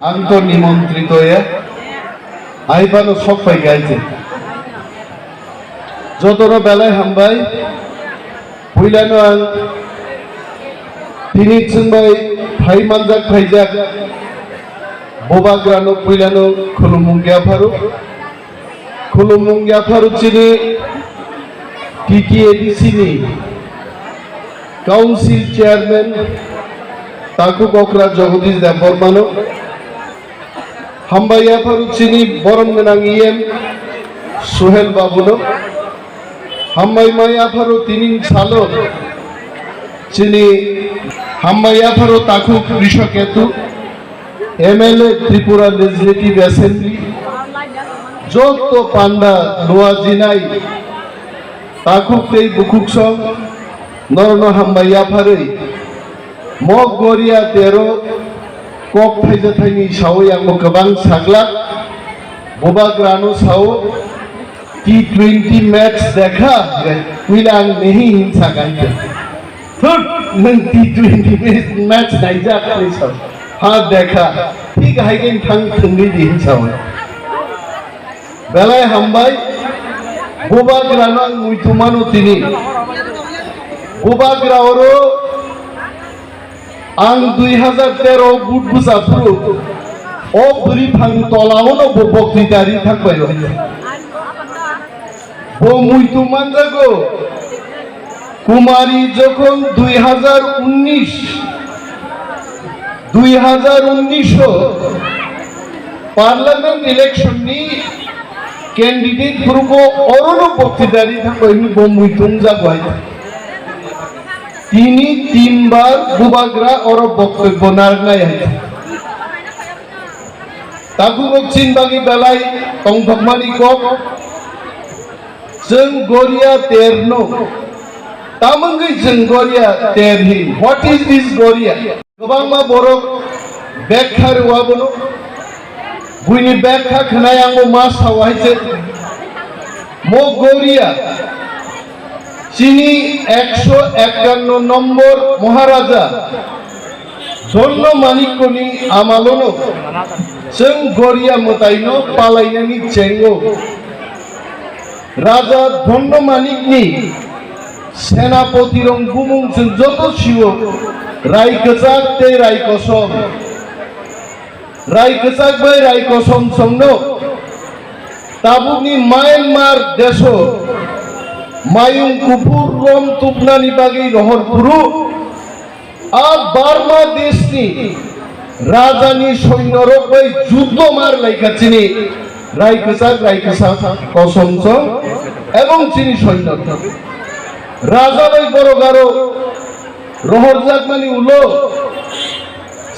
आं तो निमंत्रित आईबानो सबाई गाइजे जतरा बेलाय हामबाय पयलानो आं तिनि सोंबाय भाई मानजाक भाईजाक बबाग्रानो पयलानो खुलुमुंगिया फारु चिनि टीटीएडीसी काउंसिल चेयरमैन ताकु बकरा जगदीश देबबर्मानो हामबाया फारुचिनी बरम गोनां इएम सुहेल बाबुनो हामबाय माया फारु तिनि सालो चिनी हामबाया फारु ताकु कृषक हेतु एमएलए त्रिपुरा लेजिस्लेटिव असेंबली जत पांडा लोआ जिनाई ताकु तेई बुकुक सं नरनो हामबाया फारै मग गरिया तेरो कक थाइजाथाइनि सावै आंबो गोबां साग्लाक बबाग्रानो साव T20 मैच देखा पयला आं नेहि हिंसा गाइदों थुर नों T20 मैच नायजाखै साव हाँ देखा ठीक हाइगेन थां थोंगै दि हिंसाव बेलाय हामबाय बबाग्रानो आं मुइथुमानो तिनि बबाग्रावरो आं 2013 बुट बुजाफ्रु ओ बुरी फां तलावनो बो बक्तिदारी थांबाय बो मुइतु मानजागो कुमारी जखन 2019 पार्लियामेंट इलेक्शन नि कैंडिडेट फोरखौ अरनो बक्तिदारी थांबाय बो मुइतुम जागोय তিনি তিনবার বুবাগ্রা और বক্তব্য নারনায় তাকু বকছিন বাগি বেলায় তংথকমানি কক जों गरिया तेरनो तामंगै जों गरिया तेरहि व्हाट इज दिस गरिया गोबां मा बर' बेखा रोवाबनो बुइनि बेखा खोनाय आंबो मा सावायजे मो गरिया चीनी 151 नम्बर महाराजा धर्म मानिकनि आमालोनो जों गरिया mwtaino पालायनायनि चेंगो राजा धर्म मानिकनि सेनापति रं बुमुं जों जत सिवो रायगजाक ते रायगजाक बै रायकसम संनो ताबुकनि म्यानमार देशो मायुं कुपुर रोम तुपनानि बागै रहरपुरु आ बार्मा देशनि राजानि सैन्यरक बै युद्ध मार लायखाचिनि रायगजा कसमसं एवं चिनि सैन्य राजा बै बरगारो रहरजाक मानि उलो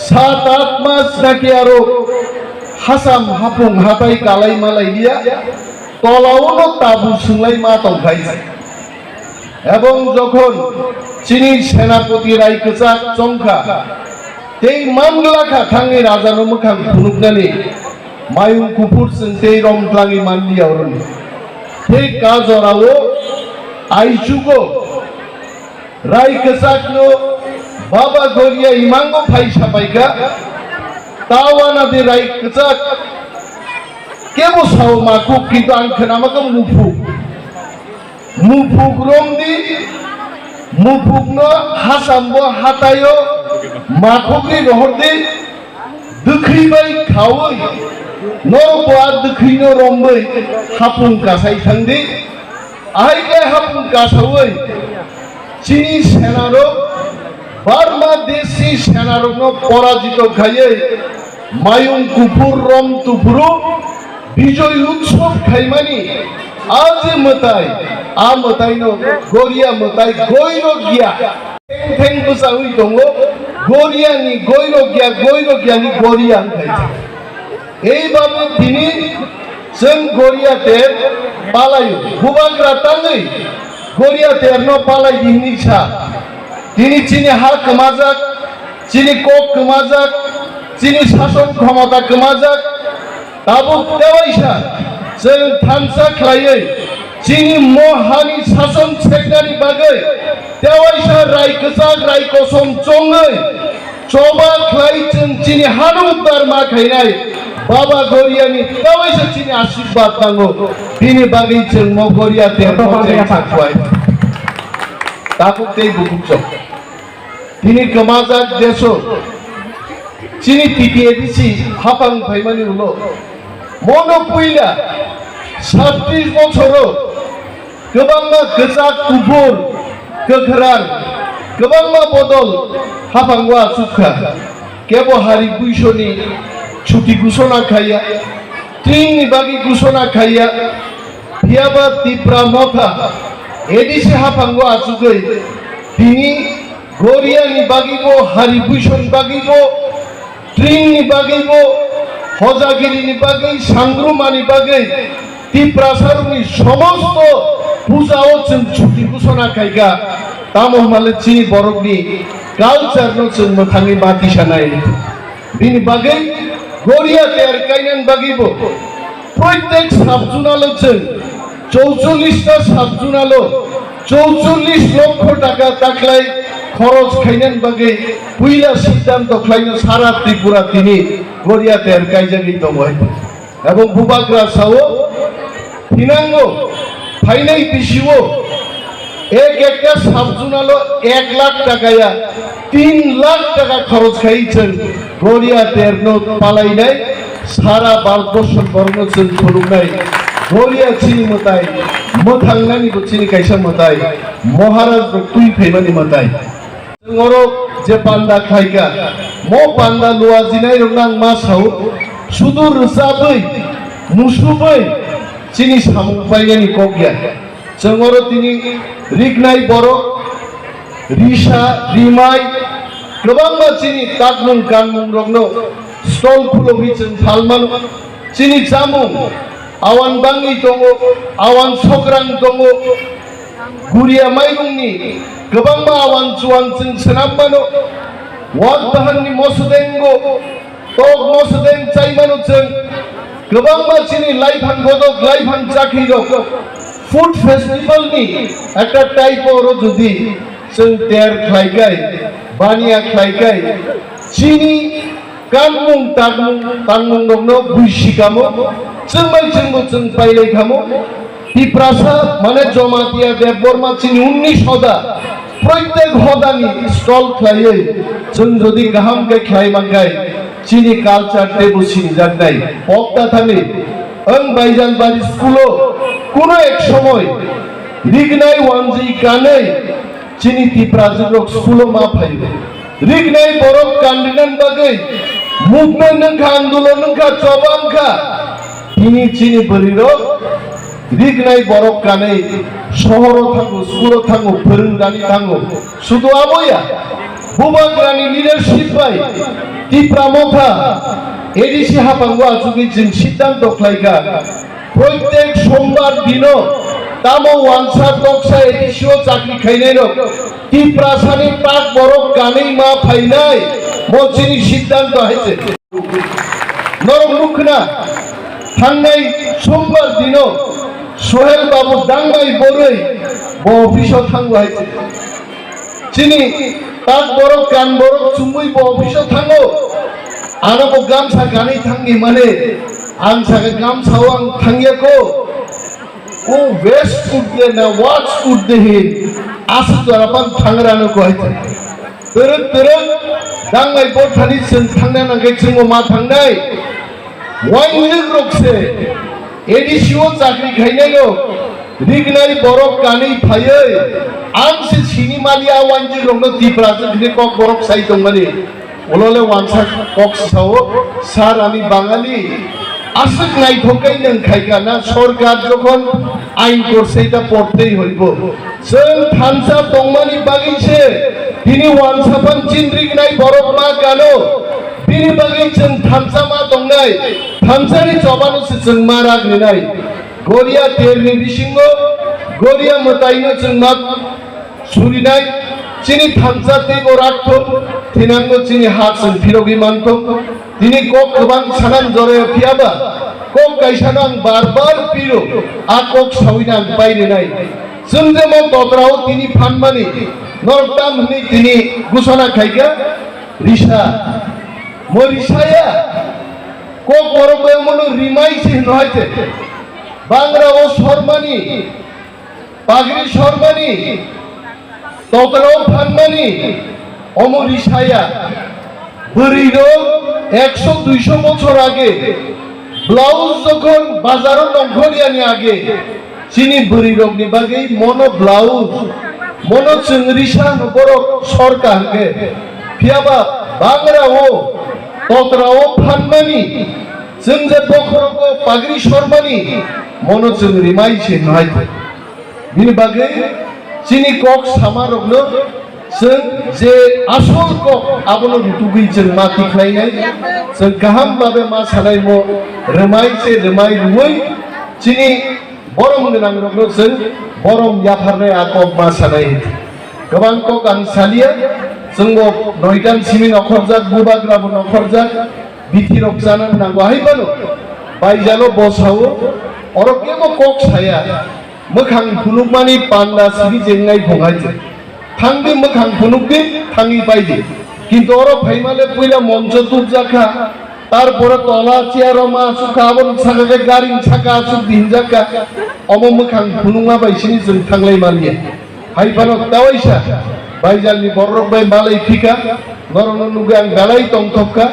7-8 मास नाकि आरो हासाम हापुं हाताय कालाय मालाय दिया तलावनो ताबु सोंलाय मा दंखाय এবং যখন চীনি সেনাপতি রায়গজাক চংখা তেই মানলাখা থাঙ্গি রাজানো মোখাं खुनुगनानै मायुं कुपुर जों तेई रमख्लाङि मानलियावरनि ते काजरावो आइजुगो रायगजाकनो बाबा गरिया इमांगो फाइसाबायगा तावाना दे रायगजाक केबो साव माखु किन्तु आं खोनामाखौ मुफुग रंनि मुफुगनो हासामबो हातायो माखुगनि रहरदि दोखैबाय खावै नरबा दोखैनो रंबै हापुं कासाय थांदि आहायगे हापुं कासावै चीनी सेनारो बार्मा देशनि सेनारनो पराजित खायै मायुं कुपुर रम तुपुरु विजय उत्सव खायमानि आज mwtaino गरिया mwtai गयरो गिया थें बुसाउइ दङो गरियानि गयरो गियानि गरिया होनखाय एइबाबो दिनि जों गरिया तेर पालायो बुबाग्रा ताङै गरिया तेरनो पालाय दिनि सा दिनि चिनि हा कमाजाक चिनि कक कमाजाक चिनि शासन क्षमता कमाजाक ताबो देवाइसा जों thansa खालायै चीनी महानि शासन सेक्टारि बागै देवाइसा रायगजाक रायकसम चंगै coba klaijen cini hanukar makainai Baba Garia ni tawai sa cini asibbat tango bini bagi jeng mau Garia termo jeng sakwai takut tei bukuk cok bini kemazak deso cini titi edisi hapang paimani ulo mono puila 36 বছরও गोबांमा गोजा गुफुर गोख्रां गोबांमा बदल हाफांवा सुखा केबो हारि बुइसनि छुटी घोषणा खाया ट्रेननि बागि घोषणा खाया फियाबा तिप्रा मथा एदिसे हाफांवा आसुगै बिनि गरियानि बागिबो हारि बुइसन बागिबो ट्रेननि बागिबो हजागिरिनि बागै सांग्रुमानि बागै Tiprasaruni সমস্ত পূজাও जों ছুটি ঘোষণা খাইগা তামো মালে চিনি বরকনি কালচার নো जों मोखांनि बाति सानाय बिनि बागै गरिया तेर काइनान बागिबो प्रत्येक साबजुनालो जों 44 टा साबजुनालो 44 লক্ষ টাকা তাকলাই খরচ খাইনান বাগै পুইলা সিদ্ধান্ত খাইনো সারা ত্রিপুরা তিনি গরিয়া তের কাইজাগি দময় এবং বুবাগ্রা Sao Hinango, Painai Pishiwo, Ekka Sabzunalo, 1 lakh takaya, 3 lakh taka খরচ খাইছেন গরিয়া তেরনো পালাই নাই সারা ভারতবর্ষের বর্ণছেন ছড়ুক নাই গরিয়া চিনি মতাই মথাংনানি চিনি কাইসা মতাই মহারাজ তুই ফেমানি মতাই ngoro যে পান্ডা খাইকা মো পান্ডা লুয়া জিনাই রংনাং মাসাও শুধু রসাবই মুসুবই চিনি সামুপাইনি কগিয়া जोंरो तिनि रिगनाय बर' रिसा रिमाय गोबां चिनि ताकमुं गानमुं रंनो स्टल खुलुमि जों फालमान चिनि जामुं आवान बाङि दङ आवान सग्रां दङ गुरिया माइरंनि गोबां आवान जुवान जों सोनाबमानो वाद बाहाननि मसदेंगो तक मसदें चाइमानो जों गोबां चिनि लाइफान गदक लाइफान जाखिरक फुड फेस्टिवल नि একটা টাইপ ওরো যদি जों तेर खाइगाय बानिया खाइगाय चिनि गानमुं तांमुं दंनो बुइसिकामो जों पाइलाय खामो तिप्रासा माने जमातिया देबबर्मा चिनि 19 हदा प्रत्येक हदानि स्टल खाइयै जों जदि गाहामके खाइमांगाय चिनि कालचार टेबु चिनि जागनाय पक्ता थानि ओं बाइजानबारि स्कुलो কোনো এক সময় রিগনাই ওয়ানজি কানে চিনি তিপ্রাজুক স্কুল মা ফাইবে রিগনাই বরক কান্ডিনান বাগৈ মুভমেন্ট নখা আন্দোলন নখা চবাংখা তিনি চিনি বরিরো রিগনাই বরক কানে শহর থাঙ্গো স্কুল থাঙ্গো ফোরোংদানি থাঙ্গো শুধু আবয়া বুবাগ্রানি leadership by Tipra Motha ADC হাপাঙ্গো আজুগি जों সিদ্ধান্ত খাইগা প্রত্যেক সোমবার দিনো তামো ওয়ানসা টকসা এডিসিও চাকরি খাইনাইনো তিপ্রাসানি পাক বরক গানেই মা ফাইনাই মচিনি সিদ্ধান্ত হইছে নরম মুখনা থাঙ্গাই সোমবার দিনো সোহেল বাবু দাঙ্গাই বরই ব অফিসও থাঙ্গো হইছে চিনি পাক বরক গান বরক চুমুই ব অফিসও থাঙ্গো আরবো গামছা গানেই থাঙ্গি মানে आं सागे गाम सावां थांगियाको ओ वेस्ट कुदे ना वाट्स कुदे हिन आसु जरापान थांगरानो को हायते तरक दांगाय बथानि जों थांना नांगै जों मा थांनाय वाइनलिक रकसे एडिसिओ चाकरि खाइनायनो रिगनाय बरक गानै फायै आंसे सिनिमालिया वाइनजि रंनो तिप्राजो दिने कक बरक साइ दंमानि ओलले वानसा कक साव सार आमी बाङाली आसक नाइ ठोकाय नों खाइगा ना सरकार যখন আইন করছে এটা পড়তেই হইব जों थानसा दंमानि बागैसे दिनि वानसापान चिनरिक नाइ बरक मा गानो दिनि बागै जों थानसा मा दंनाय थानसानि जबानोसो जों मा रागनाय गरिया तेरनि बिसिंगो गरिया mwtaino जों मा सुरिनाय चिनि थानसा तेगो राखथो थिनांगो चिनि हाक जों फिरगि मानथो दिनै कक गोबां सानान जरे फियाबा कक गायसानां बार पिरो आ कक साविनां बायनाय जों जेमन दद्राव दिनै फानमानि नरताम हनै दिनै घोषणा खाइगा রিসা মো রিসায়া ক করবে মনো রিমাইছে নয়তে বাংলা ও শর্মানি পাগড়ি শর্মানি ততরাও ফানমানি অমো রিসায়া বরিরো 100-200 বছর আগে ব্লাউজ যখন বাজারও লঙ্ঘনিয়ানি আগে চিনি বরিরোগনি বাগে মনো ব্লাউজ মনো চিংরিসা বড় সরকারকে ফিয়াবা বাংলা ও ততরাও ফানমানি जों जे बखरको पागड़ी शर्मानि मनो जों रिमाइसे नहायते बिनि बागै चिनि कक सामारगनो जों जे आसल कक आबनो रुतुगै जों माति खायनाय जों गाहाम बाबे मा सानाय मो रिमाइसे रिमाइ रुवै चिनि बरम गोनां रगनो जों बरम याफारनाय आकब मा सानाय गोबां कक आं सालिया जों नयदान सिमिन अखरजाक बुबाग्राबो नखरजाक बिथिरक जानान नांगौ हायबानो बायजालो बसावो अरकेमो कक साया मोखां फुनुकमानि पान्दा सिरि जेंनाय भंगायजे थांदि मोखां फुनुकदि थांगि बायदि किन्तु अर फाइमाले पयला मञ्च तुबजाखा तारपरे तला चेयार मा सुखा आबन सागाके गारि साका सुख दिनजाका अमो मोखां फुनुमा बायसिनि जों थांलाय मालिया हायबानो दावाइसा बायजालनि बररक बाय मालाय फिका नरन नुगे आं बेलाय तंथबका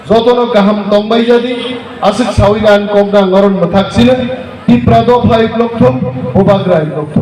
जतनो गाहाम तंबाय जादि आसिक साविनान कमना नरन मथाक्सिनो तिप्रादो फाइव लक्ष होबाग्रा लक्ष